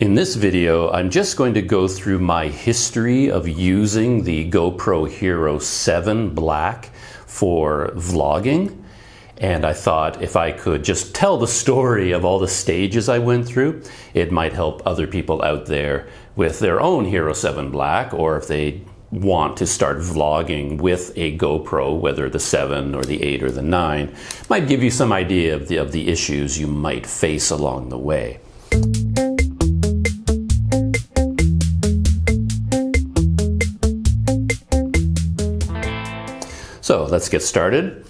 In this video, I'm just going to go through my history of using the GoPro Hero 7 Black for vlogging. And I thought if I could just tell the story of all the stages I went through, it might help other people out there with their own Hero 7 Black, or if they want to start vlogging with a GoPro, whether the 7 or the 8 or the 9, might give you some idea of the issues you might face along the way. So let's get started.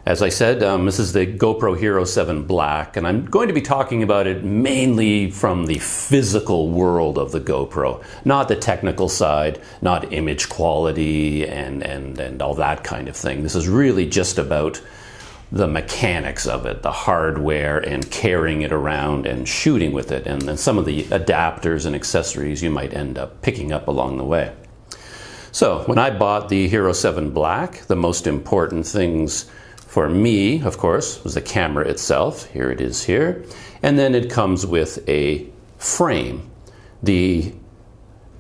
As I said, this is the GoPro Hero 7 Black, and I'm going to be talking about it mainly from the physical world of the GoPro, not the technical side, not image quality and all that kind of thing. This is really just about the mechanics of it, the hardware and carrying it around and shooting with it, and then some of the adapters and accessories you might end up picking up along the way. So when I bought the Hero 7 Black, the most important things for me, of course, was the camera itself. Here it is here. And then it comes with a frame. The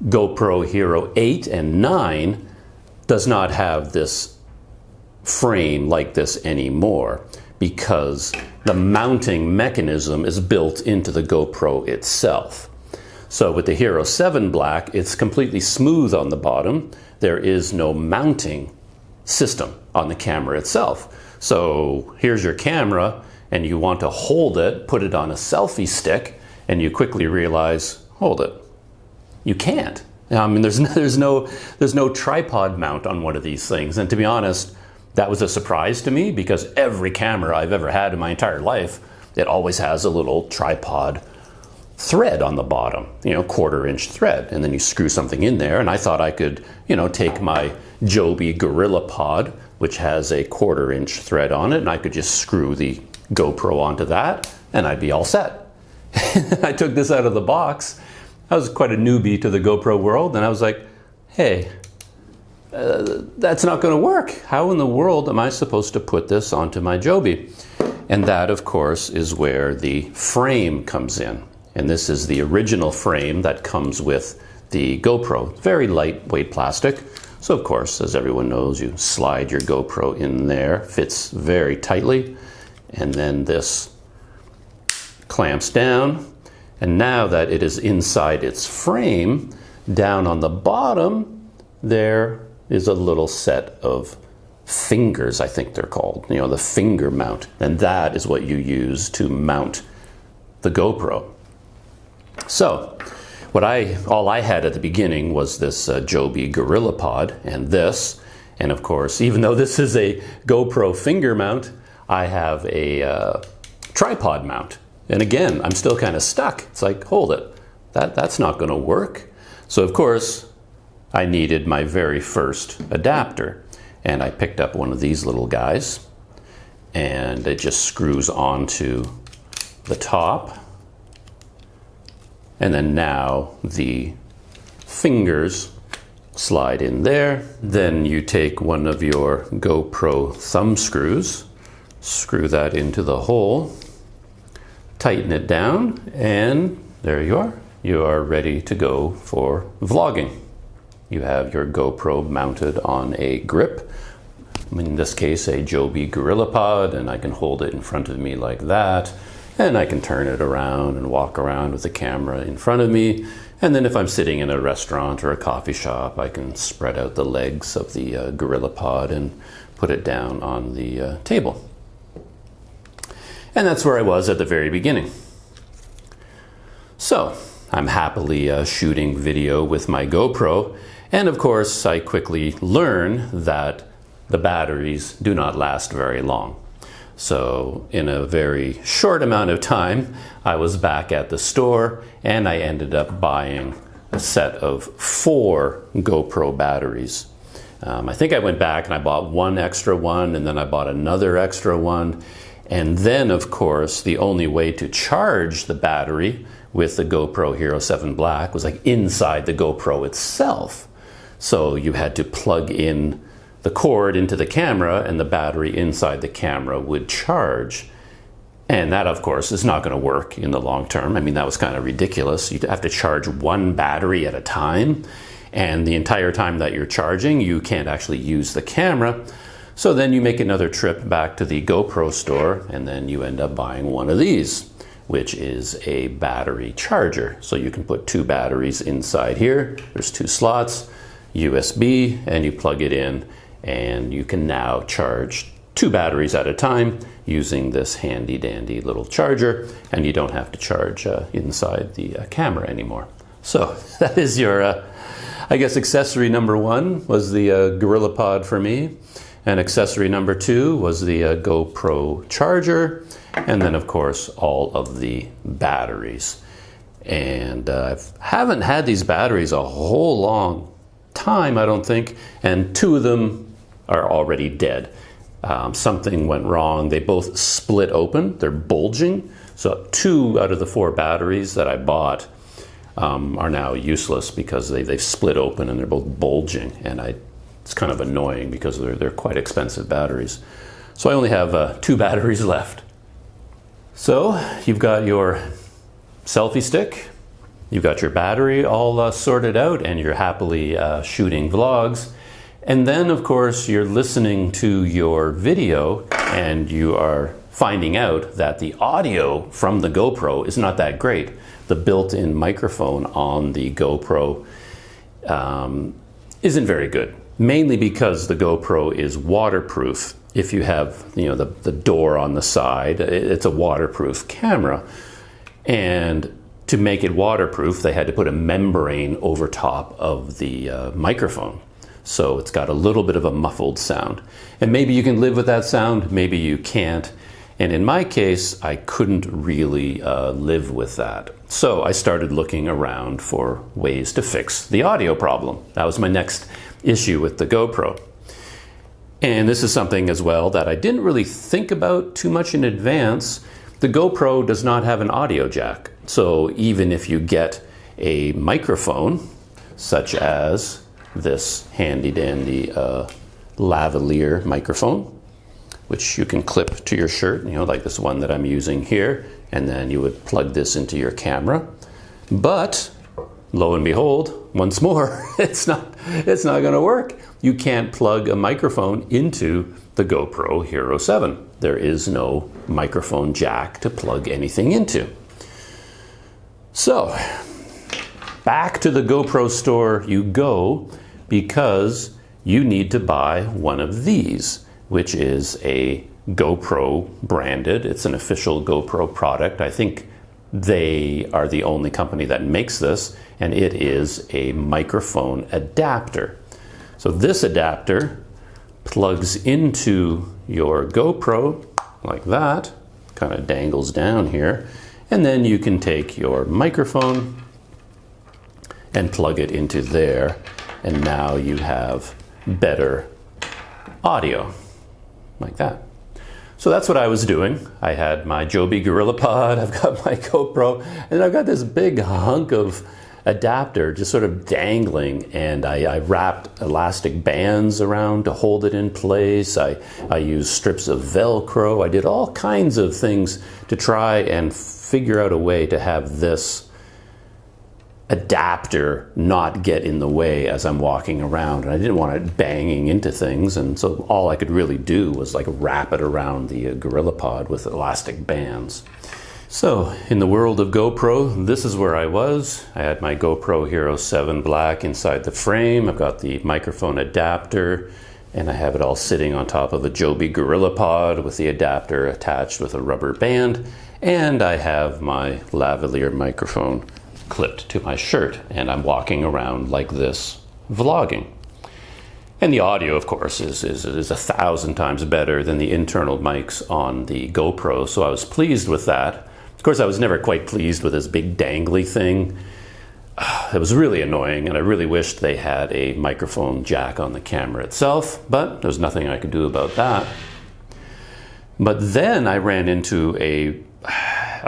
GoPro Hero 8 and 9 does not have this frame like this anymore because the mounting mechanism is built into the GoPro itself. So with the Hero 7 Black, it's completely smooth on the bottom. There is no mounting system on the camera itself. So here's your camera and you want to hold it, put it on a selfie stick, and you quickly realize, hold it, you can't. I mean, there's no tripod mount on one of these things. And to be honest, that was a surprise to me because every camera I've ever had in my entire life, it always has a little tripod thread on the bottom, you know, 1/4-inch thread, and then you screw something in there. And I thought I could, you know, take my Joby Gorilla Pod, which has a 1/4-inch thread on it, and I could just screw the GoPro onto that, and I'd be all set. I took this out of the box. I was quite a newbie to the GoPro world, and I was like, hey, that's not going to work. How in the world am I supposed to put this onto my Joby? And that, of course, is where the frame comes in. And this is the original frame that comes with the GoPro. Very lightweight plastic. So of course, as everyone knows, you slide your GoPro in there, fits very tightly, and then this clamps down. And now that it is inside its frame, down on the bottom, there is a little set of fingers, I think they're called, you know, the finger mount. And that is what you use to mount the GoPro. So, all I had at the beginning was this Joby Gorilla Pod and this, and of course, even though this is a GoPro finger mount, I have a tripod mount. And again, I'm still kind of stuck. It's like, hold it, that's not going to work. So of course, I needed my very first adapter, and I picked up one of these little guys, and it just screws onto the top. And then now the fingers slide in there. Then you take one of your GoPro thumb screws, screw that into the hole, tighten it down, and there you are. You are ready to go for vlogging. You have your GoPro mounted on a grip, in this case a Joby Gorilla Pod, and I can hold it in front of me like that. And I can turn it around and walk around with the camera in front of me. And then if I'm sitting in a restaurant or a coffee shop, I can spread out the legs of the Gorilla Pod and put it down on the table. And that's where I was at the very beginning. So I'm happily shooting video with my GoPro. And of course, I quickly learn that the batteries do not last very long. So in a very short amount of time, I was back at the store and I ended up buying a set of 4 GoPro batteries. I think I went back and I bought one extra one, and then I bought another extra one. And then, of course, the only way to charge the battery with the GoPro Hero 7 Black was like inside the GoPro itself. So you had to plug in the cord into the camera and the battery inside the camera would charge. And that, of course, is not going to work in the long term. I mean, that was kind of ridiculous. You'd have to charge one battery at a time, and the entire time that you're charging, you can't actually use the camera. So then you make another trip back to the GoPro store, and then you end up buying one of these, which is a battery charger. So you can put 2 batteries inside here. There's 2 slots, USB, and you plug it in, and you can now charge 2 batteries at a time using this handy dandy little charger, and you don't have to charge inside the camera anymore. So that is your, I guess, accessory number 1 was the GorillaPod for me, and accessory number 2 was the GoPro charger, and then of course all of the batteries. And I haven't had these batteries a whole long time, I don't think, and 2 of them are already dead. Something went wrong. They both split open. They're bulging. So 2 out of the 4 batteries that I bought are now useless because they've split open and they're both bulging. And it's kind of annoying because they're quite expensive batteries. So I only have 2 batteries left. So you've got your selfie stick, you've got your battery all sorted out, and you're happily shooting vlogs. And then, of course, you're listening to your video and you are finding out that the audio from the GoPro is not that great. The built-in microphone on the GoPro isn't very good, mainly because the GoPro is waterproof. If you have, the door on the side, it's a waterproof camera. And to make it waterproof, they had to put a membrane over top of the microphone. So it's got a little bit of a muffled sound. And maybe you can live with that sound, maybe you can't. And in my case, I couldn't really live with that. So I started looking around for ways to fix the audio problem. That was my next issue with the GoPro. And this is something as well that I didn't really think about too much in advance. The GoPro does not have an audio jack. So even if you get a microphone, such as this handy dandy lavalier microphone, which you can clip to your shirt, like this one that I'm using here, and then you would plug this into your camera. But lo and behold, once more, it's not going to work. You can't plug a microphone into the GoPro Hero 7. There is no microphone jack to plug anything into. So back to the GoPro store you go, because you need to buy one of these, which is a GoPro branded. It's an official GoPro product. I think they are the only company that makes this, and it is a microphone adapter. So this adapter plugs into your GoPro like that, kind of dangles down here, and then you can take your microphone and plug it into there, and now you have better audio, like that. So that's what I was doing. I had my Joby GorillaPod, I've got my GoPro, and I've got this big hunk of adapter just sort of dangling, and I wrapped elastic bands around to hold it in place. I used strips of Velcro. I did all kinds of things to try and figure out a way to have this adapter not get in the way as I'm walking around, and I didn't want it banging into things, and so all I could really do was like wrap it around the GorillaPod with elastic bands. So in the world of GoPro, this is where I was. I had my GoPro Hero 7 Black inside the frame. I've got the microphone adapter, and I have it all sitting on top of a Joby GorillaPod with the adapter attached with a rubber band, and I have my lavalier microphone clipped to my shirt, and I'm walking around like this vlogging. And the audio, of course, is 1,000 times better than the internal mics on the GoPro, so I was pleased with that. Of course, I was never quite pleased with this big dangly thing. It was really annoying, and I really wished they had a microphone jack on the camera itself, but there's nothing I could do about that. But then I ran into a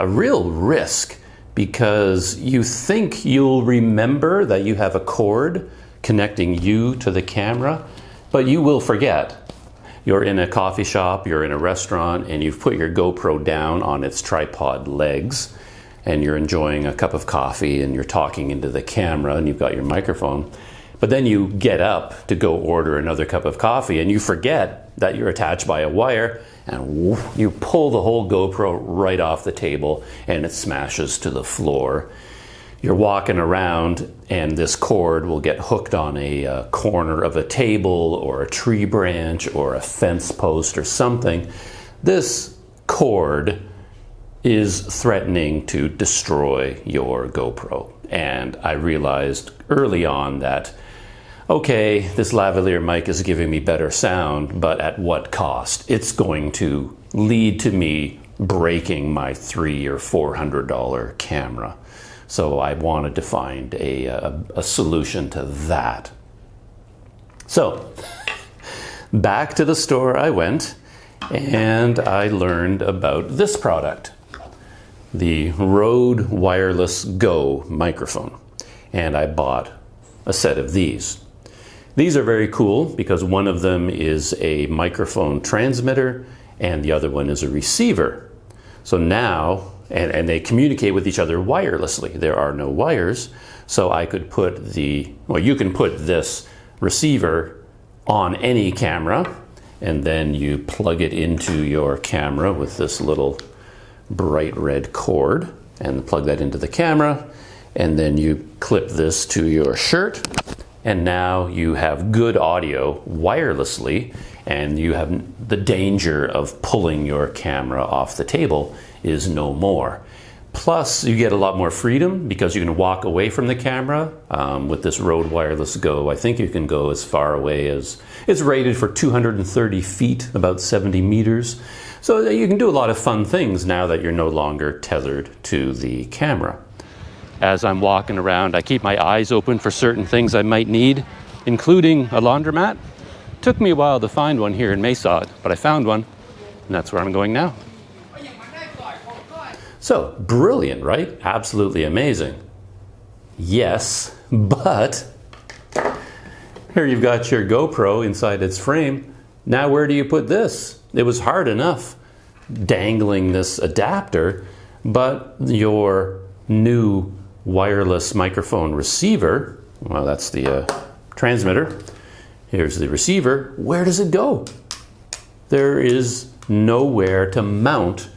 real risk, because you think you'll remember that you have a cord connecting you to the camera, but you will forget. You're in a coffee shop, you're in a restaurant, and you've put your GoPro down on its tripod legs, and you're enjoying a cup of coffee, and you're talking into the camera, and you've got your microphone. But then you get up to go order another cup of coffee, and you forget that you're attached by a wire, and you pull the whole GoPro right off the table, and it smashes to the floor. You're walking around, and this cord will get hooked on a corner of a table or a tree branch or a fence post or something. This cord is threatening to destroy your GoPro. And I realized early on that, okay, this lavalier mic is giving me better sound, but at what cost? It's going to lead to me breaking my $300 or $400 camera. So I wanted to find a solution to that. So back to the store I went, and I learned about this product, the Rode Wireless Go microphone. And I bought a set of these. These are very cool because one of them is a microphone transmitter and the other one is a receiver. So now, and they communicate with each other wirelessly. There are no wires, so I could put you can put this receiver on any camera, and then you plug it into your camera with this little bright red cord, and plug that into the camera, and then you clip this to your shirt, and now you have good audio wirelessly, and you have the danger of pulling your camera off the table is no more. Plus, you get a lot more freedom because you can walk away from the camera. With this Rode Wireless Go, I think you can go as far away as, it's rated for 230 feet, about 70 meters. So you can do a lot of fun things now that you're no longer tethered to the camera. As I'm walking around, I keep my eyes open for certain things I might need, including a laundromat. Took me a while to find one here in Masod, but I found one, and that's where I'm going now. So, brilliant, right? Absolutely amazing. Yes, but here you've got your GoPro inside its frame. Now where do you put this? It was hard enough dangling this adapter, but your new wireless microphone receiver, well, that's the transmitter. Here's the receiver. Where does it go? There is nowhere to mount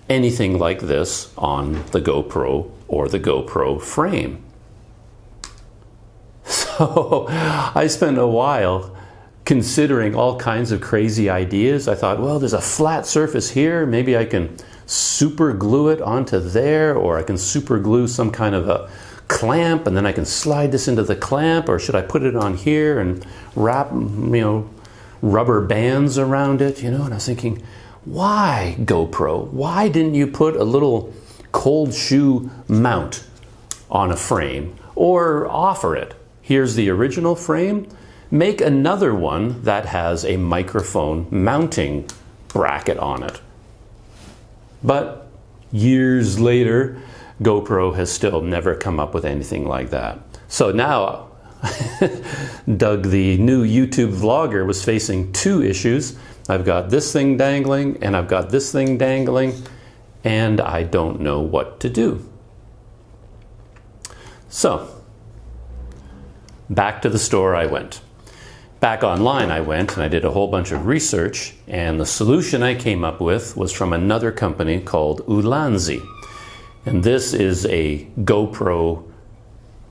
anything like this on the GoPro or the GoPro frame. So I spent a while considering all kinds of crazy ideas. I thought, well, there's a flat surface here. Maybe I can super glue it onto there, or I can super glue some kind of a clamp, and then I can slide this into the clamp, or should I put it on here and wrap, rubber bands around it, And I was thinking, why, GoPro? Why didn't you put a little cold shoe mount on a frame, or offer it? Here's the original frame. Make another one that has a microphone mounting bracket on it. But years later, GoPro has still never come up with anything like that. So now, Doug, the new YouTube vlogger, was facing two issues. I've got this thing dangling, and I've got this thing dangling, and I don't know what to do. So, back to the store I went. Back online I went, and I did a whole bunch of research, and the solution I came up with was from another company called Ulanzi. And this is a GoPro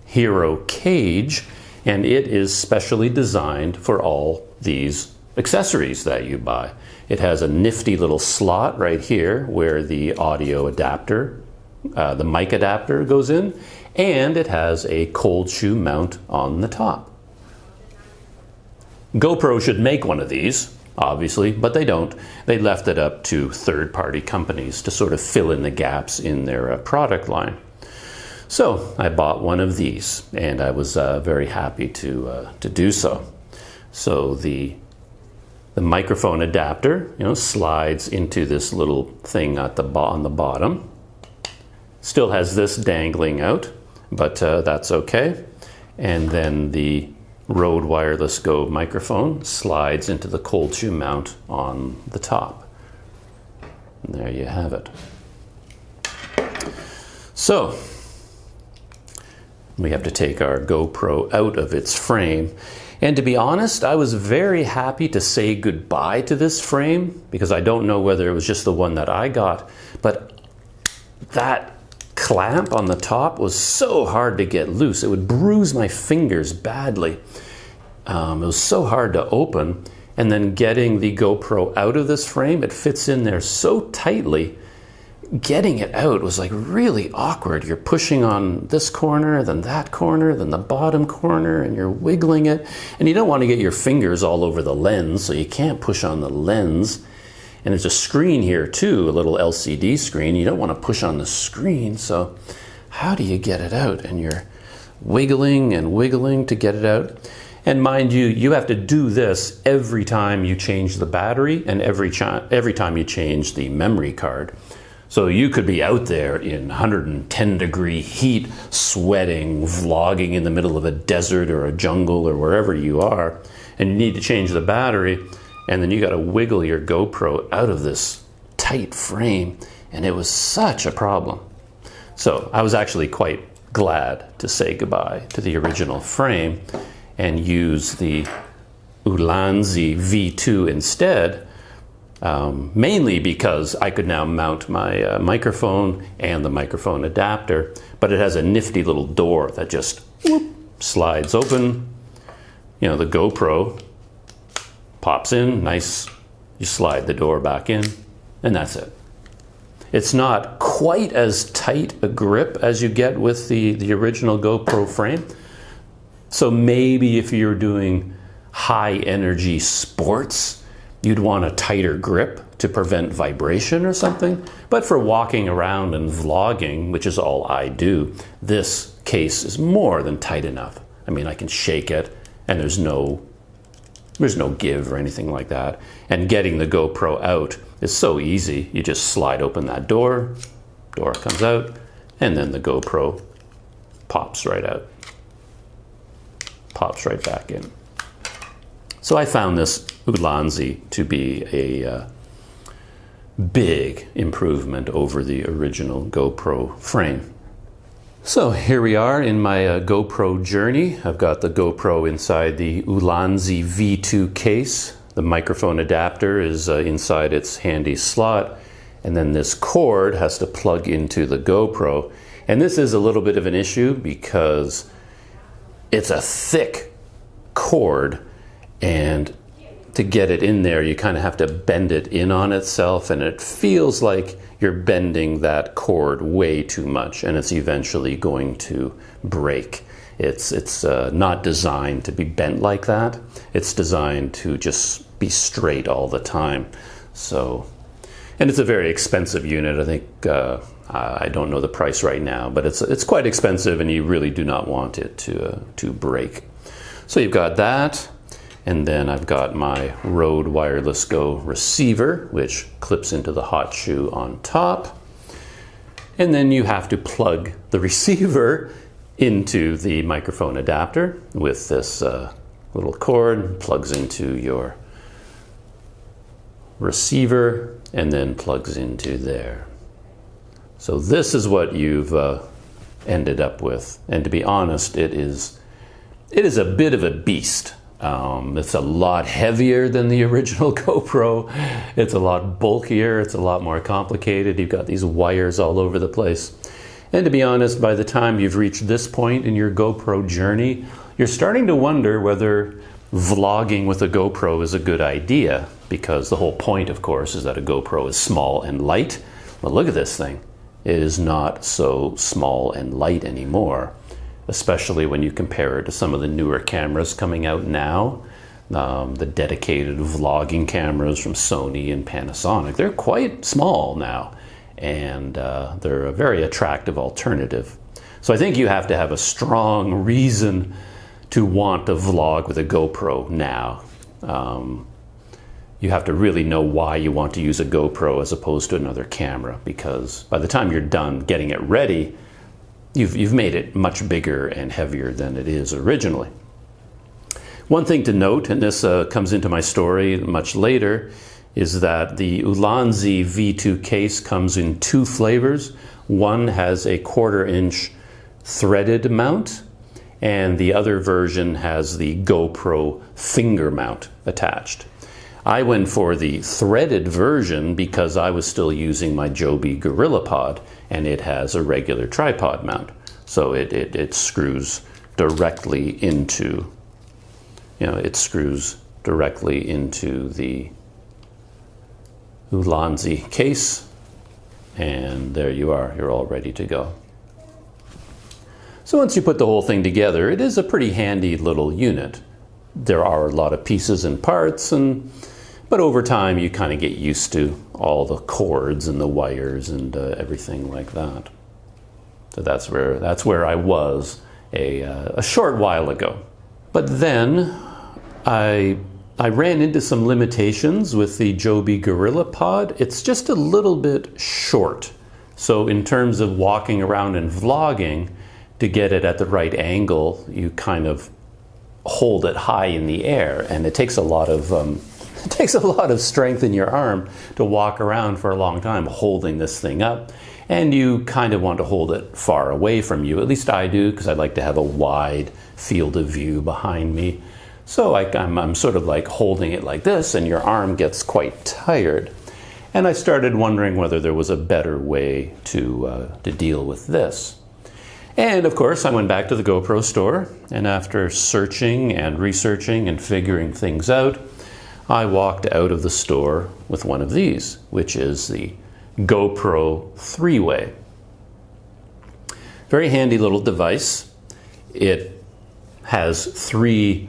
Hero cage, and it is specially designed for all these accessories that you buy. It has a nifty little slot right here where the audio adapter, the mic adapter goes in, and it has a cold shoe mount on the top. GoPro should make one of these, obviously, but they don't. They left it up to third-party companies to sort of fill in the gaps in their product line. So I bought one of these, and I was very happy to do so. So the microphone adapter, slides into this little thing at on the bottom. Still has this dangling out, but that's okay. And then the Rode Wireless Go microphone slides into the cold shoe mount on the top. And there you have it. So, we have to take our GoPro out of its frame. And to be honest, I was very happy to say goodbye to this frame because I don't know whether it was just the one that I got, but that clamp on the top was so hard to get loose. It would bruise my fingers badly. It was so hard to open. And then getting the GoPro out of this frame, it fits in there so tightly. Getting it out was like really awkward. You're pushing on this corner, then that corner, then the bottom corner, and you're wiggling it. And you don't want to get your fingers all over the lens, so you can't push on the lens. And there's a screen here too, a little LCD screen. You don't want to push on the screen, so how do you get it out? And you're wiggling and wiggling to get it out. And mind you, you have to do this every time you change the battery and every time you change the memory card. So you could be out there in 110-degree heat, sweating, vlogging in the middle of a desert or a jungle or wherever you are, and you need to change the battery, and then you got to wiggle your GoPro out of this tight frame, and it was such a problem. So I was actually quite glad to say goodbye to the original frame and use the Ulanzi V2 instead. Mainly because I could now mount my microphone and the microphone adapter, but it has a nifty little door that just slides open. You know, the GoPro pops in, nice, you slide the door back in, and that's it. It's not quite as tight a grip as you get with the original GoPro frame. So maybe if you're doing high energy sports, you'd want a tighter grip to prevent vibration or something. But for walking around and vlogging, which is all I do, this case is more than tight enough. I mean, I can shake it and there's no give or anything like that. And getting the GoPro out is so easy. You just slide open that door comes out, and then the GoPro pops right out. Pops right back in. So I found this Ulanzi to be a big improvement over the original GoPro frame. So here we are in my GoPro journey. I've got the GoPro inside the Ulanzi V2 case. The microphone adapter is inside its handy slot, and then this cord has to plug into the GoPro. And this is a little bit of an issue because it's a thick cord, and to get it in there, you kind of have to bend it in on itself, and it feels like you're bending that cord way too much, and it's eventually going to break. It's not designed to be bent like that. It's designed to just be straight all the time. So, and it's a very expensive unit. I think I don't know the price right now, but it's quite expensive, and you really do not want it to break. So you've got that. And then I've got my Rode Wireless Go receiver, which clips into the hot shoe on top. And then you have to plug the receiver into the microphone adapter with this little cord. Plugs into your receiver and then plugs into there. So this is what you've ended up with. And to be honest, it is a bit of a beast. It's a lot heavier than the original GoPro. It's a lot bulkier. It's a lot more complicated. You've got these wires all over the place. And to be honest, by the time you've reached this point in your GoPro journey, you're starting to wonder whether vlogging with a GoPro is a good idea, because the whole point, of course, is that a GoPro is small and light. But look at this thing. It is not so small and light anymore, especially when you compare it to some of the newer cameras coming out now. The dedicated vlogging cameras from Sony and Panasonic, they're quite small now, and they're a very attractive alternative. So I think you have to have a strong reason to want to vlog with a GoPro now. You have to really know why you want to use a GoPro as opposed to another camera, because by the time you're done getting it ready, you've made it much bigger and heavier than it is originally. One thing to note, and this comes into my story much later, is that the Ulanzi V2 case comes in 2 flavors. One has a 1/4 inch threaded mount, and the other version has the GoPro finger mount attached. I went for the threaded version because I was still using my Joby GorillaPod, and it has a regular tripod mount. So it screws directly into, it screws directly into the Ulanzi case, and there you are, you're all ready to go. So once you put the whole thing together, it is a pretty handy little unit. There are a lot of pieces and parts, but over time you kind of get used to all the cords and the wires and everything like that. So that's where I was a short while ago. But then I ran into some limitations with the Joby GorillaPod. It's just a little bit short. So in terms of walking around and vlogging, to get it at the right angle, you kind of hold it high in the air, and it takes a lot of strength in your arm to walk around for a long time holding this thing up. And you kind of want to hold it far away from you. At least I do, because I like to have a wide field of view behind me. So I'm sort of like holding it like this, and your arm gets quite tired. And I started wondering whether there was a better way to deal with this. And of course, I went back to the GoPro store, and after searching and researching and figuring things out, I walked out of the store with one of these, which is the Gopro Three-Way. Very handy little device. It has 3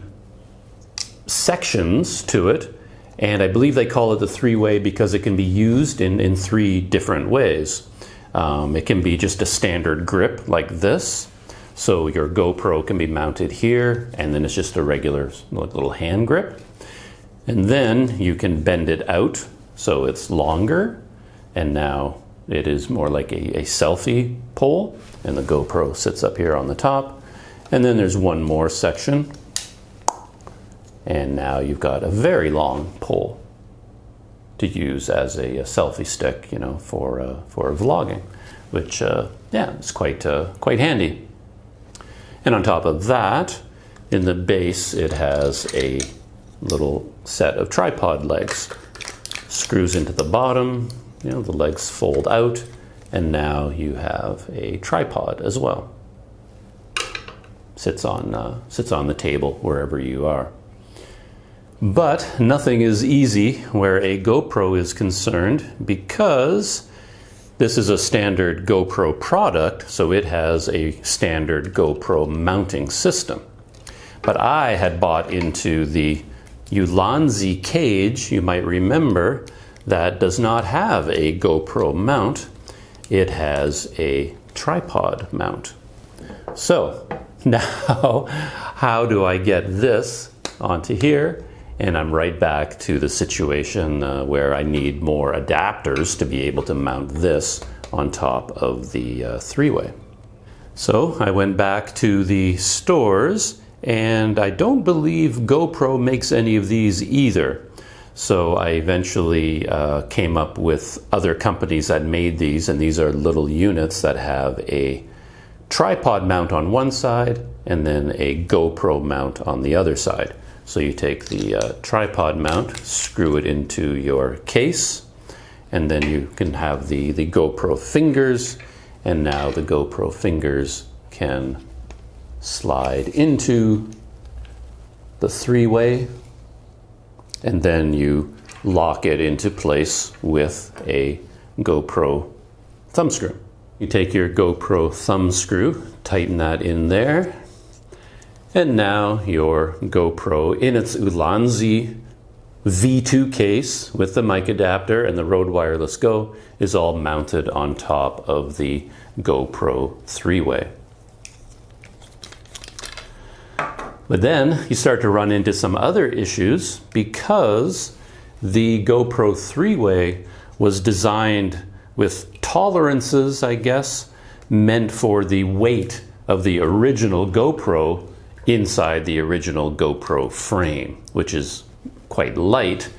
sections to it, and I believe they call it the Three-Way because it can be used in 3 different ways. It can be just a standard grip like this, so your GoPro can be mounted here, and then it's just a regular little hand grip. And then you can bend it out so it's longer, and now it is more like a selfie pole, and the GoPro sits up here on the top. And then there's one more section, and now you've got a very long pole to use as a selfie stick, for vlogging, which is quite handy. And on top of that, in the base, it has a little set of tripod legs. Screws into the bottom, the legs fold out, and now you have a tripod as well. Sits on the table wherever you are. But nothing is easy where a GoPro is concerned, because this is a standard GoPro product, so it has a standard GoPro mounting system. But I had bought into the Ulanzi cage, you might remember, that does not have a GoPro mount. It has a tripod mount. So now, how do I get this onto here? And I'm right back to the situation where I need more adapters to be able to mount this on top of the Three-Way. So I went back to the stores, and I don't believe GoPro makes any of these either. So I eventually came up with other companies that made these, and these are little units that have a tripod mount on one side and then a GoPro mount on the other side. So you take the tripod mount, screw it into your case, and then you can have the GoPro fingers, and now the GoPro fingers can slide into the Three-Way, and then you lock it into place with a GoPro thumb screw. You take your GoPro thumb screw, tighten that in there, and now your GoPro in its Ulanzi V2 case with the mic adapter and the Rode Wireless Go is all mounted on top of the GoPro Three-Way. But then you start to run into some other issues, because the GoPro Three-Way was designed with tolerances, I guess, meant for the weight of the original GoPro inside the original GoPro frame, which is quite light.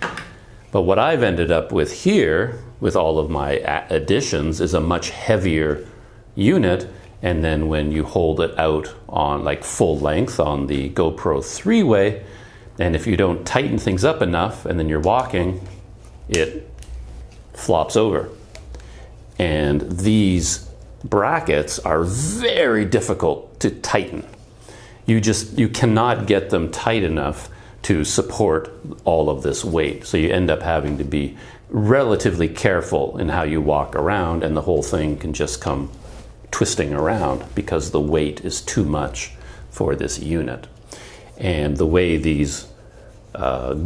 But what I've ended up with here, with all of my additions, is a much heavier unit. And then when you hold it out on like full length on the Gopro Three-Way, and if you don't tighten things up enough and then you're walking, it flops over. And these brackets are very difficult to tighten. You cannot get them tight enough to support all of this weight. So you end up having to be relatively careful in how you walk around, and the whole thing can just come twisting around because the weight is too much for this unit. And the way these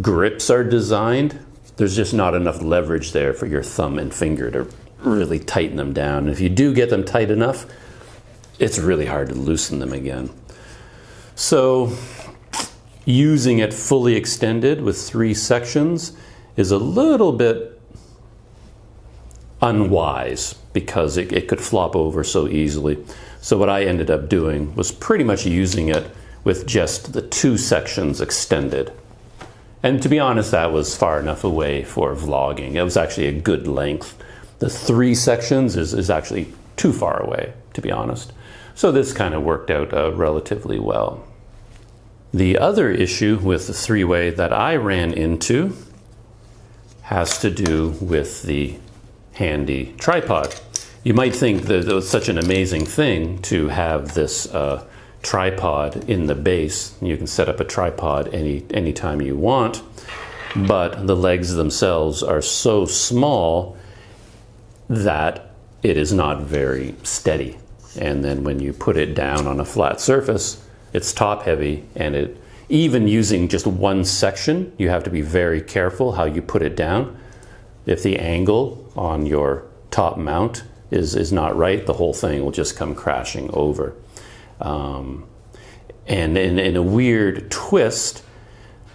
grips are designed, there's just not enough leverage there for your thumb and finger to really tighten them down. And if you do get them tight enough, it's really hard to loosen them again. So using it fully extended with 3 sections is a little bit unwise because it could flop over so easily. So what I ended up doing was pretty much using it with just the 2 sections extended. And to be honest, that was far enough away for vlogging. It was actually a good length. The 3 sections is actually too far away, to be honest. So this kind of worked out relatively well. The other issue with the Three-Way that I ran into has to do with the handy tripod. You might think that it was such an amazing thing to have this tripod in the base. You can set up a tripod anytime you want, but the legs themselves are so small that it is not very steady. And then when you put it down on a flat surface, it's top heavy, and even using just 1 section, you have to be very careful how you put it down. If the angle on your top mount is not right, the whole thing will just come crashing over. And in a weird twist,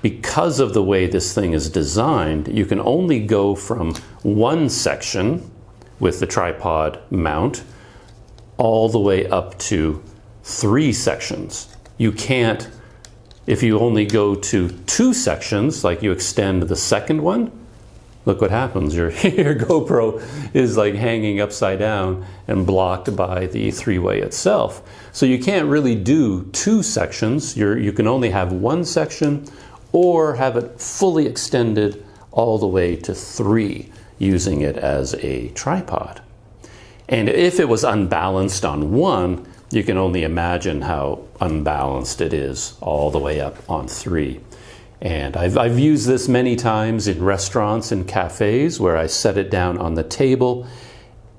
because of the way this thing is designed, you can only go from 1 section with the tripod mount all the way up to 3 sections. You can't, if you only go to 2 sections, like you extend the second one, look what happens. Your GoPro is like hanging upside down and blocked by the Three-Way itself. So you can't really do 2 sections. You can only have 1 section or have it fully extended all the way to 3, using it as a tripod. And if it was unbalanced on 1, you can only imagine how unbalanced it is all the way up on 3. And I've used this many times in restaurants and cafes where I set it down on the table,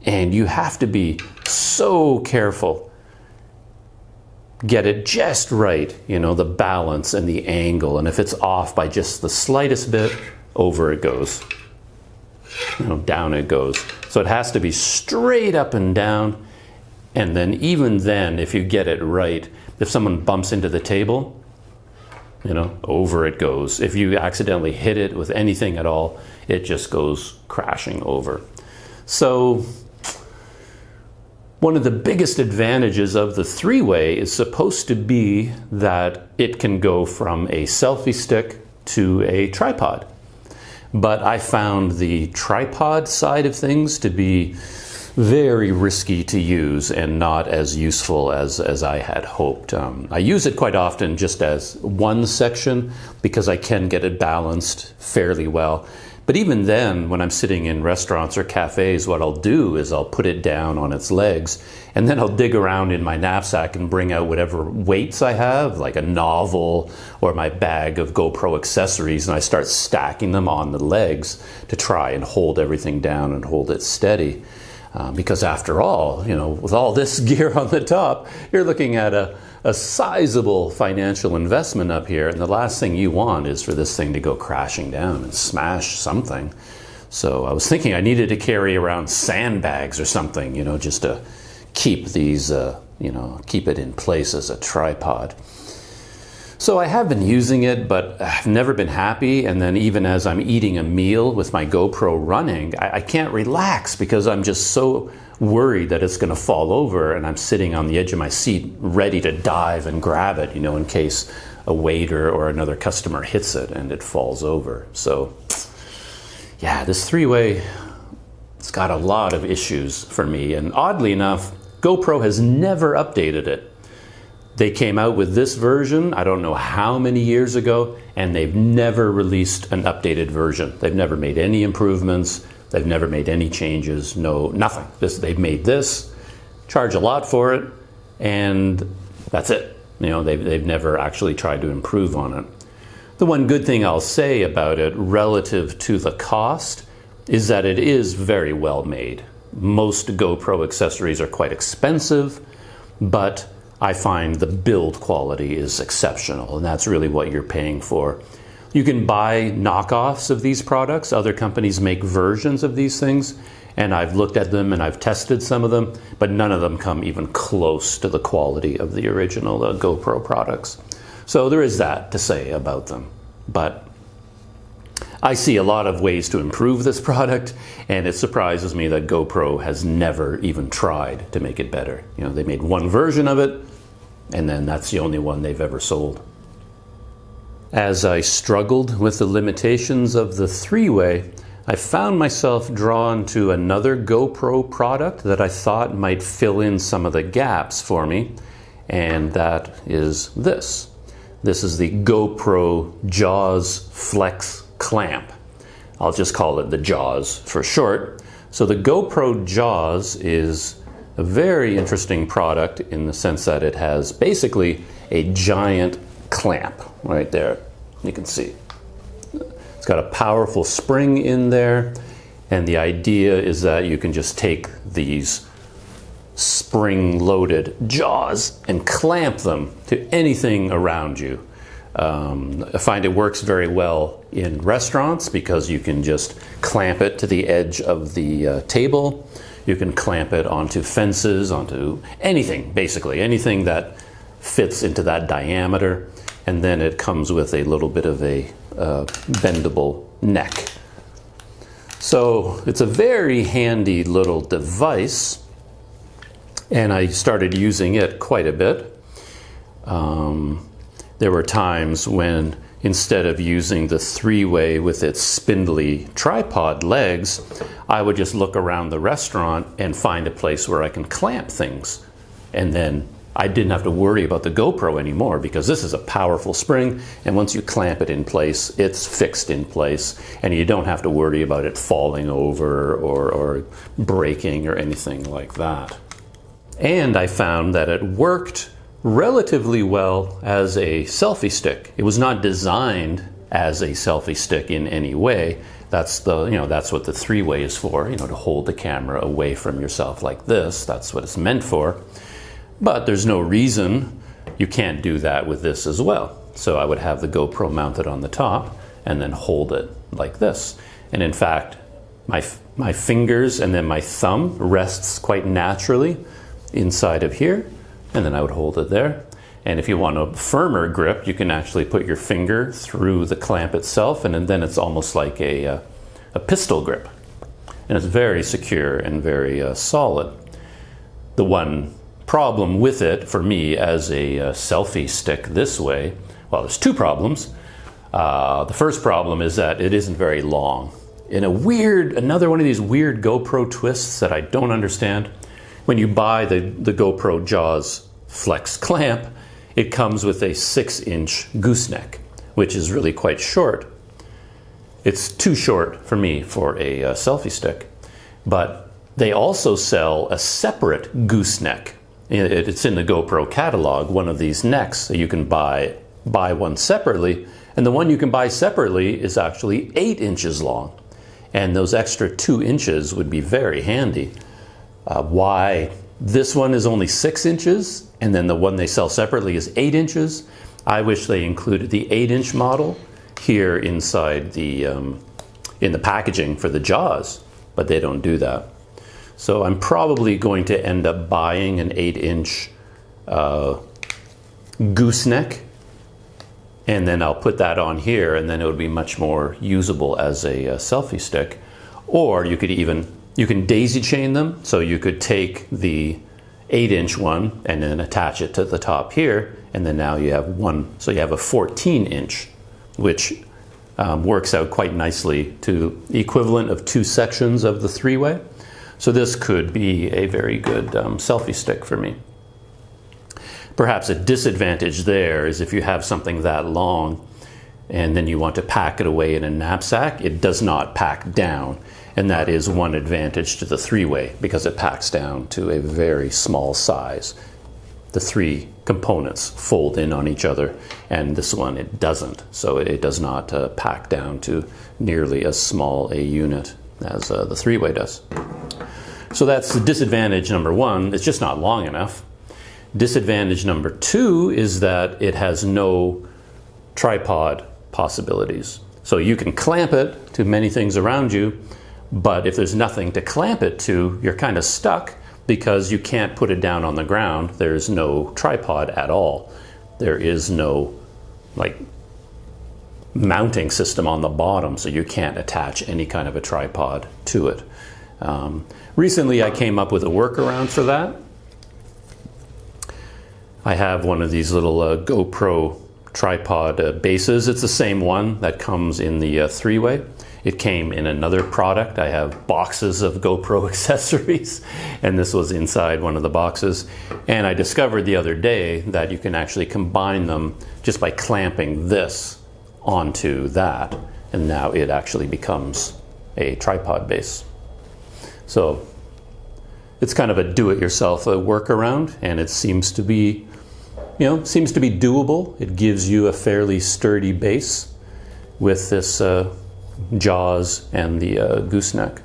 and you have to be so careful. Get it just right, you know, the balance and the angle. And if it's off by just the slightest bit, over it goes. You know, down it goes. So it has to be straight up and down. And then even then, if you get it right, if someone bumps into the table, you know, over it goes. If you accidentally hit it with anything at all, it just goes crashing over. So one of the biggest advantages of the Three-Way is supposed to be that it can go from a selfie stick to a tripod. But I found the tripod side of things to be very risky to use and not as useful as I had hoped. I use it quite often just as 1 section because I can get it balanced fairly well. But even then, when I'm sitting in restaurants or cafes, what I'll do is I'll put it down on its legs, and then I'll dig around in my knapsack and bring out whatever weights I have, like a novel or my bag of GoPro accessories, and I start stacking them on the legs to try and hold everything down and hold it steady. Because after all, you know, with all this gear on the top, you're looking at a sizable financial investment up here, and the last thing you want is for this thing to go crashing down and smash something. So I was thinking I needed to carry around sandbags or something, you know, just to keep these, you know, keep it in place as a tripod. So I have been using it, but I've never been happy. And then even as I'm eating a meal with my GoPro running, I can't relax because I'm just so worried that it's going to fall over, and I'm sitting on the edge of my seat ready to dive and grab it, in case a waiter or another customer hits it and it falls over. So yeah, this three-way, it's got a lot of issues for me. And oddly enough, GoPro has never updated it. They came out with this version, I don't know how many years ago, and they've never released an updated version. They've never made any improvements. They've never made any changes. No, nothing. They've made this, charge a lot for it, and that's it. They've never actually tried to improve on it. The one good thing I'll say about it relative to the cost is that it is very well made. Most GoPro accessories are quite expensive, but I find the build quality is exceptional, and that's really what you're paying for. You can buy knockoffs of these products. Other companies make versions of these things, and I've looked at them and I've tested some of them, but none of them come even close to the quality of the original GoPro products. So there is that to say about them. But I see a lot of ways to improve this product, and it surprises me that GoPro has never even tried to make it better. They made one version of it, and then that's the only one they've ever sold. As I struggled with the limitations of the three-way, I found myself drawn to another GoPro product that I thought might fill in some of the gaps for me, and that is this. This is the GoPro Jaws Flex Clamp. I'll just call it the Jaws for short. So the GoPro Jaws is a very interesting product in the sense that it has basically a giant clamp right there. You can see. It's got a powerful spring in there, and the idea is that you can just take these spring-loaded jaws and clamp them to anything around you. I find it works very well in restaurants because you can just clamp it to the edge of the table. You can clamp it onto fences, onto anything, basically, anything that fits into that diameter. And then it comes with a little bit of a bendable neck. So it's a very handy little device, and I started using it quite a bit. There were times when instead of using the three-way with its spindly tripod legs, I would just look around the restaurant and find a place where I can clamp things. And then I didn't have to worry about the GoPro anymore because this is a powerful spring, and once you clamp it in place, it's fixed in place, and you don't have to worry about it falling over or breaking or anything like that. And I found that it worked relatively well as a selfie stick. It was not designed as a selfie stick in any way. That's what the three-way is for, to hold the camera away from yourself like this. That's what it's meant for. But there's no reason you can't do that with this as well. So I would have the GoPro mounted on the top and then hold it like this. And in fact, my fingers and then my thumb rests quite naturally inside of here, and then I would hold it there. And if you want a firmer grip, you can actually put your finger through the clamp itself, and then it's almost like a pistol grip. And it's very secure and very solid. The one problem with it for me as a selfie stick this way, well, there's two problems. The first problem is that it isn't very long. In another one of these weird GoPro twists that I don't understand, when you buy the GoPro Jaws Flex Clamp, it comes with a 6-inch gooseneck, which is really quite short. It's too short for me for a selfie stick, but they also sell a separate gooseneck. It's in the GoPro catalog, one of these necks, so you can buy one separately, and the one you can buy separately is actually 8 inches long, and those extra 2 inches would be very handy. Why this one is only 6 inches and then the one they sell separately is 8 inches, I wish they included the 8-inch model here inside in the packaging for the Jaws, but they don't do that. So I'm probably going to end up buying an 8-inch gooseneck and then I'll put that on here, and then it would be much more usable as a selfie stick. Or you can daisy chain them, so you could take the 8-inch one and then attach it to the top here, and then now you have one, so you have a 14-inch, which works out quite nicely to the equivalent of 2 sections of the 3-way. So this could be a very good selfie stick for me. Perhaps a disadvantage there is if you have something that long and then you want to pack it away in a knapsack, it does not pack down. And that is one advantage to the 3-way, because it packs down to a very small size. The 3 components fold in on each other, and this one it doesn't. So it does not pack down to nearly as small a unit as the 3-way does. So that's the disadvantage number 1. It's just not long enough. Disadvantage number 2 is that it has no tripod possibilities. So you can clamp it to many things around you, but if there's nothing to clamp it to, you're kind of stuck because you can't put it down on the ground. There's no tripod at all. There is no mounting system on the bottom, so you can't attach any kind of a tripod to it. Recently I came up with a workaround for that. I have one of these little GoPro tripod bases. It's the same one that comes in the 3-way. It came in another product. I have boxes of GoPro accessories, and this was inside one of the boxes. And I discovered the other day that you can actually combine them just by clamping this onto that, and now it actually becomes a tripod base. So it's kind of a do-it-yourself workaround, and it seems to be doable. It gives you a fairly sturdy base with this jaws and the gooseneck.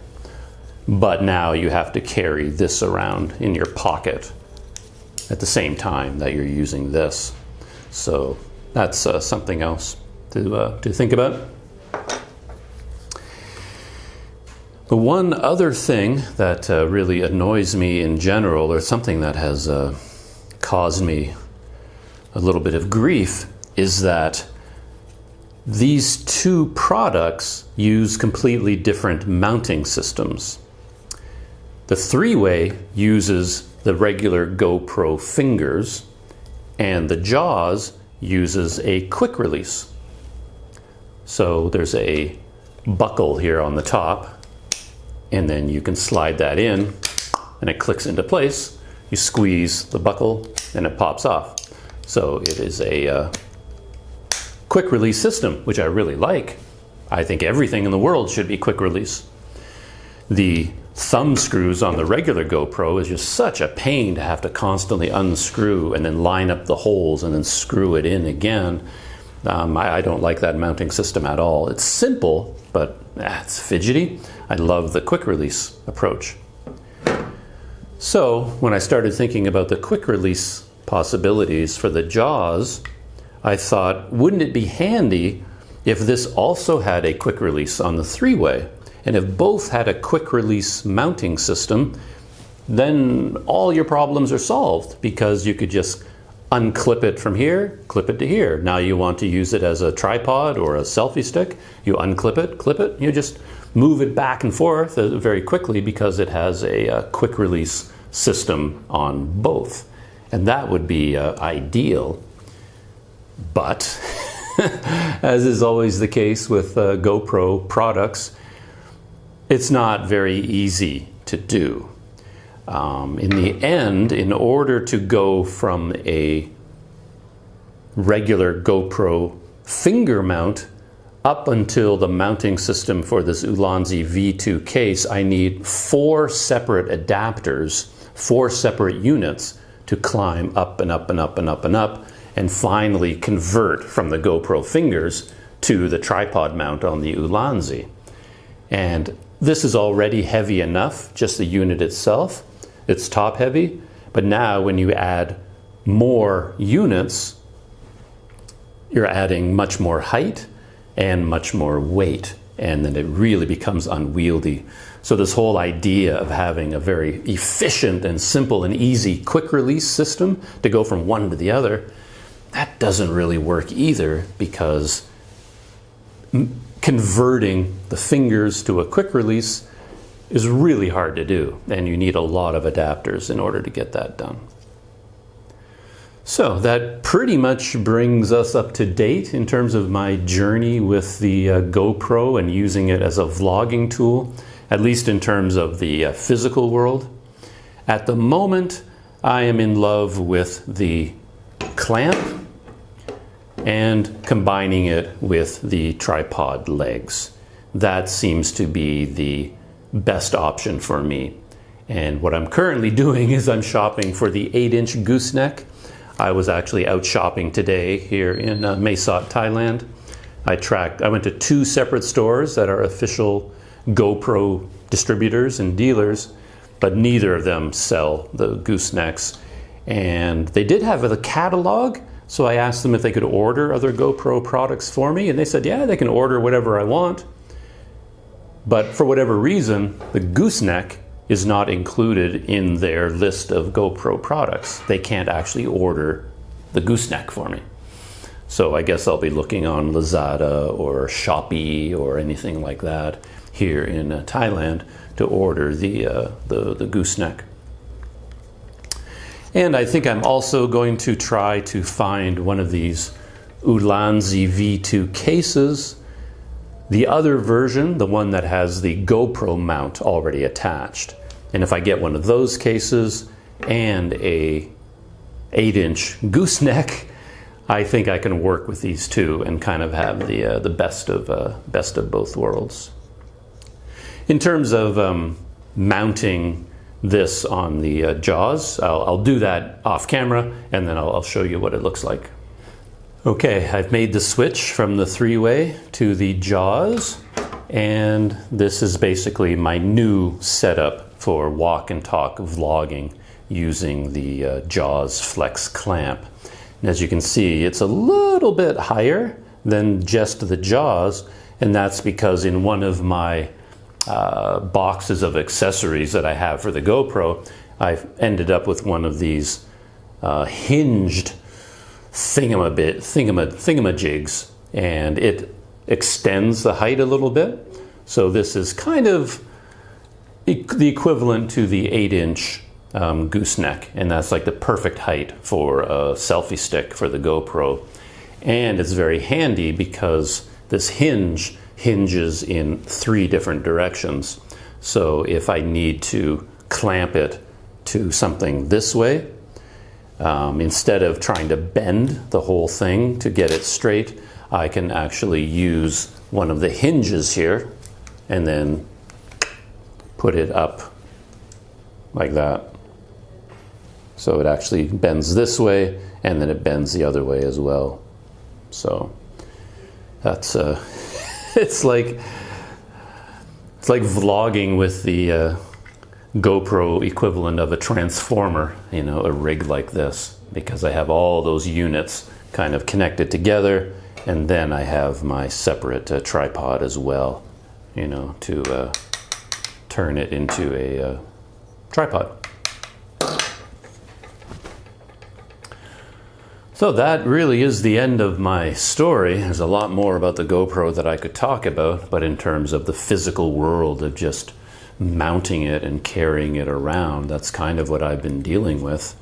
But now you have to carry this around in your pocket at the same time that you're using this. So that's something else to think about. The one other thing that really annoys me in general, or something that has caused me a little bit of grief, is that these 2 products use completely different mounting systems. The 3-way uses the regular GoPro fingers, and the jaws uses a quick release. So there's a buckle here on the top, and then you can slide that in, and it clicks into place. You squeeze the buckle, and it pops off. So it is a quick release system, which I really like. I think everything in the world should be quick release. The thumb screws on the regular GoPro is just such a pain to have to constantly unscrew and then line up the holes and then screw it in again. I don't like that mounting system at all. It's simple, but it's fidgety. I love the quick release approach. So when I started thinking about the quick release possibilities for the jaws, I thought, wouldn't it be handy if this also had a quick release on the 3-way? And if both had a quick release mounting system, then all your problems are solved, because you could just unclip it from here, clip it to here. Now you want to use it as a tripod or a selfie stick, you unclip it, clip it, you just move it back and forth very quickly, because it has a quick release system on both. And that would be ideal. But, as is always the case with GoPro products, it's not very easy to do. In the end, in order to go from a regular GoPro finger mount up until the mounting system for this Ulanzi V2 case, I need 4 separate adapters, 4 separate units to climb up and up and up and up and up, and finally convert from the GoPro fingers to the tripod mount on the Ulanzi. And this is already heavy enough, just the unit itself. It's top heavy, but now when you add more units, you're adding much more height and much more weight, and then it really becomes unwieldy. So this whole idea of having a very efficient and simple and easy quick release system to go from one to the other, that doesn't really work either, because converting the fingers to a quick release is really hard to do, and you need a lot of adapters in order to get that done. So that pretty much brings us up to date in terms of my journey with the GoPro and using it as a vlogging tool, at least in terms of the physical world. At the moment, I am in love with the clamp and combining it with the tripod legs. That seems to be the best option for me. And what I'm currently doing is I'm shopping for the 8-inch gooseneck. I was actually out shopping today here in Mae Sot, Thailand. I went to 2 separate stores that are official GoPro distributors and dealers, but neither of them sell the goosenecks. And they did have a catalog, so I asked them if they could order other GoPro products for me, and they said, yeah, they can order whatever I want. But for whatever reason, the gooseneck is not included in their list of GoPro products. They can't actually order the gooseneck for me. So I guess I'll be looking on Lazada or Shopee or anything like that here in Thailand to order the gooseneck. And I think I'm also going to try to find one of these Ulanzi V2 cases. The other version, the one that has the GoPro mount already attached. And if I get one of those cases and a 8-inch gooseneck, I think I can work with these two and kind of have the best of both worlds. In terms of mounting this on the jaws, I'll do that off camera, and then I'll show you what it looks like. Okay, I've made the switch from the 3-way to the jaws, and this is basically my new setup for walk and talk vlogging using the jaws flex clamp. And as you can see, it's a little bit higher than just the jaws, and that's because in one of my boxes of accessories that I have for the GoPro, I've ended up with one of these hinged thingamajigs, and it extends the height a little bit. So this is kind of the equivalent to the 8-inch gooseneck, and that's like the perfect height for a selfie stick for the GoPro. And it's very handy because this hinges in 3 different directions. So if I need to clamp it to something this way, instead of trying to bend the whole thing to get it straight, I can actually use one of the hinges here and then put it up like that. So it actually bends this way, and then it bends the other way as well. So that's it's like vlogging with the GoPro equivalent of a transformer, you know, a rig like this, because I have all those units kind of connected together, and then I have my separate tripod as well, you know, to turn it into a tripod. So that really is the end of my story. There's a lot more about the GoPro that I could talk about, but in terms of the physical world of just mounting it and carrying it around, that's kind of what I've been dealing with.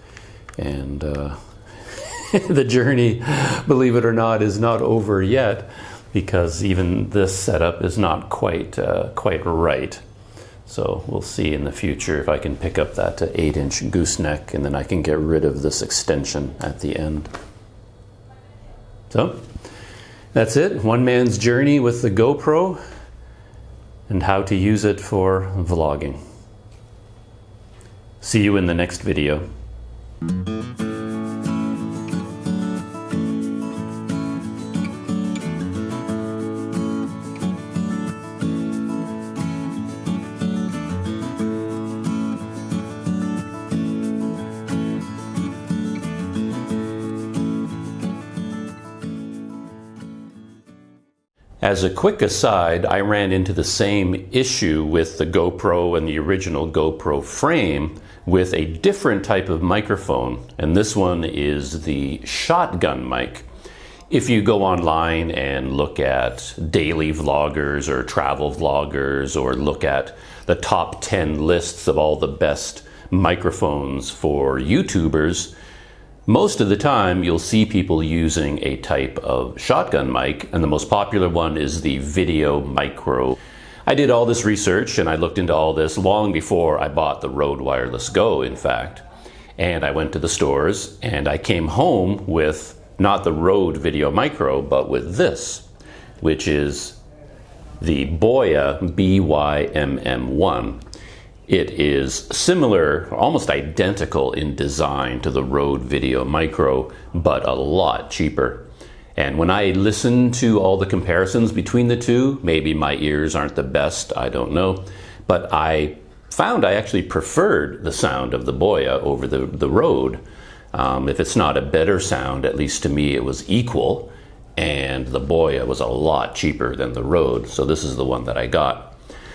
And the journey, believe it or not, is not over yet, because even this setup is not quite right. So we'll see in the future if I can pick up that 8-inch gooseneck, and then I can get rid of this extension at the end. So that's it, one man's journey with the GoPro and how to use it for vlogging. See you in the next video. As a quick aside, I ran into the same issue with the GoPro and the original GoPro frame with a different type of microphone, and this one is the shotgun mic. If you go online and look at daily vloggers or travel vloggers, or look at the top 10 lists of all the best microphones for YouTubers, most of the time you'll see people using a type of shotgun mic, and the most popular one is the Video Micro. I did all this research and I looked into all this long before I bought the Rode Wireless Go, in fact. And I went to the stores and I came home with not the Rode Video Micro, but with this, which is the Boya BYMM1. It is similar, almost identical in design to the Rode Video Micro, but a lot cheaper. And when I listen to all the comparisons between the two, maybe my ears aren't the best, I don't know, but I found I actually preferred the sound of the Boya over the Rode. If it's not a better sound, at least to me it was equal, and the Boya was a lot cheaper than the Rode, so this is the one that I got.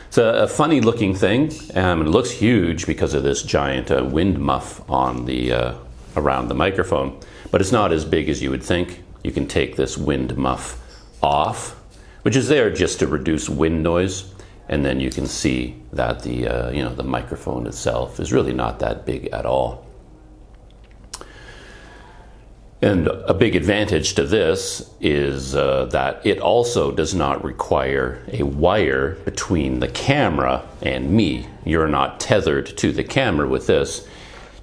It's a funny looking thing, it looks huge because of this giant wind muff on the around the microphone, but it's not as big as you would think. You can take this wind muff off, which is there just to reduce wind noise, and then you can see that the the microphone itself is really not that big at all. And a big advantage to this is that it also does not require a wire between the camera and me. You're not tethered to the camera with this.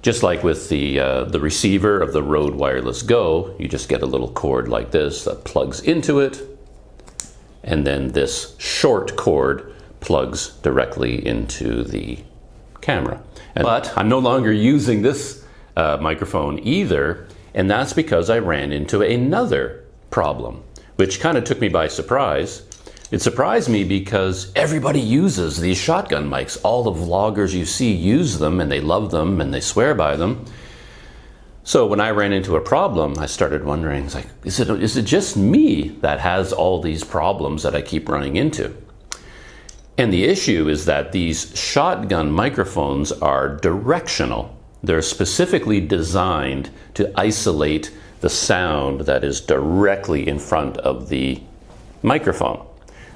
Just like with the receiver of the Rode Wireless Go, you just get a little cord like this that plugs into it, and then this short cord plugs directly into the camera. But I'm no longer using this microphone either. And that's because I ran into another problem, which kind of took me by surprise. It surprised me because everybody uses these shotgun mics. All the vloggers you see use them, and they love them, and they swear by them. So when I ran into a problem, I started wondering, it's like, is it just me that has all these problems that I keep running into? And the issue is that these shotgun microphones are directional. They're specifically designed to isolate the sound that is directly in front of the microphone,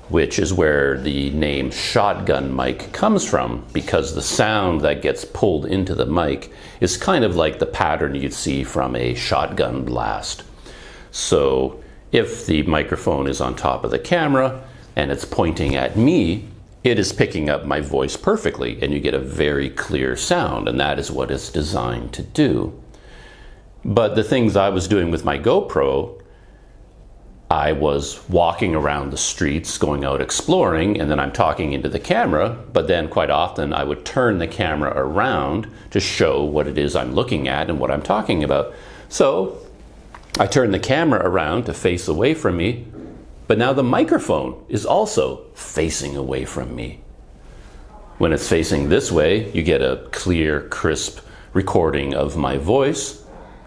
which is where the name shotgun mic comes from, because the sound that gets pulled into the mic is kind of like the pattern you'd see from a shotgun blast. So if the microphone is on top of the camera and it's pointing at me, it is picking up my voice perfectly, and you get a very clear sound, and that is what it's designed to do. But the things I was doing with my GoPro, I was walking around the streets, going out exploring, and then I'm talking into the camera, but then quite often I would turn the camera around to show what it is I'm looking at and what I'm talking about. So I turned the camera around to face away from me, but now the microphone is also facing away from me. When it's facing this way, you get a clear, crisp recording of my voice.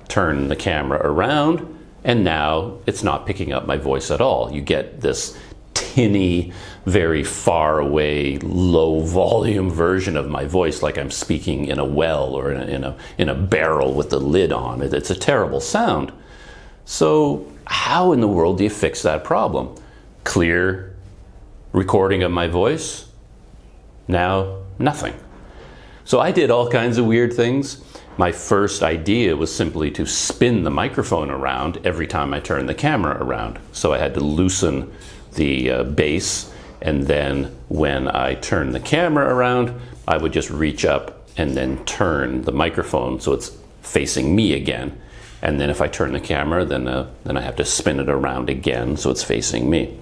Turn the camera around, and now it's not picking up my voice at all. You get this tinny, very far away, low volume version of my voice, like I'm speaking in a well or in a barrel with the lid on. It's a terrible sound. So how in the world do you fix that problem? Clear recording of my voice? Now, nothing. So I did all kinds of weird things. My first idea was simply to spin the microphone around every time I turned the camera around. So I had to loosen the base, and then when I turned the camera around, I would just reach up and then turn the microphone so it's facing me again. And then if I turn the camera, then I have to spin it around again so it's facing me.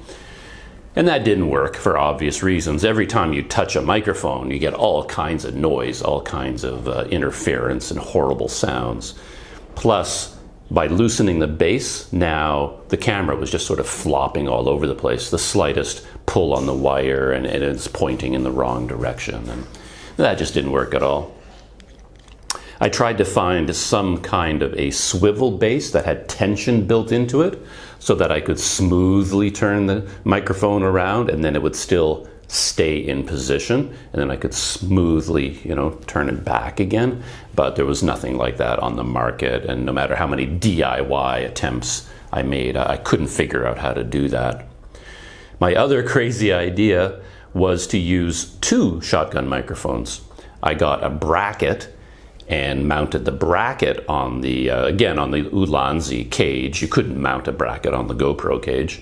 And that didn't work for obvious reasons. Every time you touch a microphone, you get all kinds of noise, all kinds of interference and horrible sounds. Plus, by loosening the base, now the camera was just sort of flopping all over the place. The slightest pull on the wire and it's pointing in the wrong direction. And that just didn't work at all. I tried to find some kind of a swivel base that had tension built into it so that I could smoothly turn the microphone around and then it would still stay in position, and then I could smoothly, turn it back again. But there was nothing like that on the market, and no matter how many DIY attempts I made, I couldn't figure out how to do that. My other crazy idea was to use 2 shotgun microphones. I got a bracket and mounted the bracket on the, again, on the Ulanzi cage. You couldn't mount a bracket on the GoPro cage.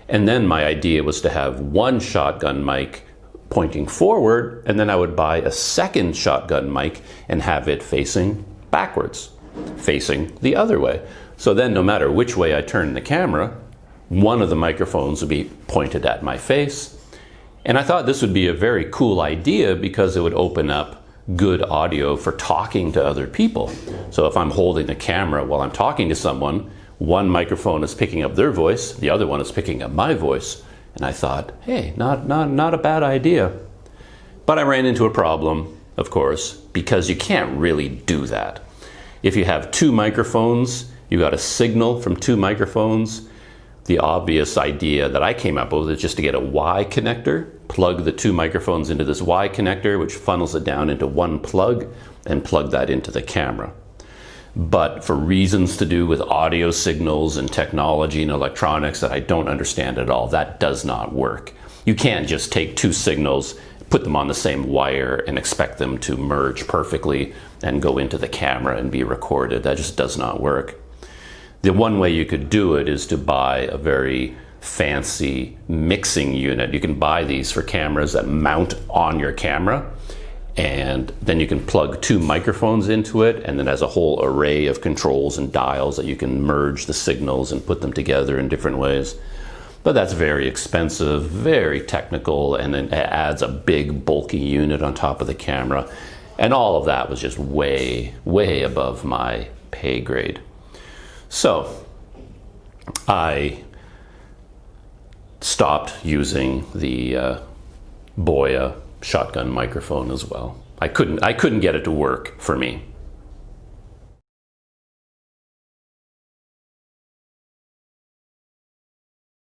And then my idea was to have 1 shotgun mic pointing forward, and then I would buy a second shotgun mic and have it facing backwards, facing the other way. So then no matter which way I turned the camera, one of the microphones would be pointed at my face. And I thought this would be a very cool idea because it would open up good audio for talking to other people. So if I'm holding the camera while I'm talking to someone, one microphone is picking up their voice, the other one is picking up my voice. And I thought, hey, not a bad idea. But I ran into a problem, of course, because you can't really do that. If you have 2 microphones, you got a signal from 2 microphones. The obvious idea that I came up with is just to get a Y connector, plug the 2 microphones into this Y connector, which funnels it down into one plug, and plug that into the camera. But for reasons to do with audio signals and technology and electronics that I don't understand at all, that does not work. You can't just take 2 signals, put them on the same wire, and expect them to merge perfectly and go into the camera and be recorded. That just does not work. The one way you could do it is to buy a very fancy mixing unit. You can buy these for cameras that mount on your camera, and then you can plug 2 microphones into it, and then has a whole array of controls and dials that you can merge the signals and put them together in different ways. But that's very expensive, very technical, and then it adds a big bulky unit on top of the camera. And all of that was just way, way above my pay grade. So I stopped using the Boya shotgun microphone as well. I couldn't get it to work for me.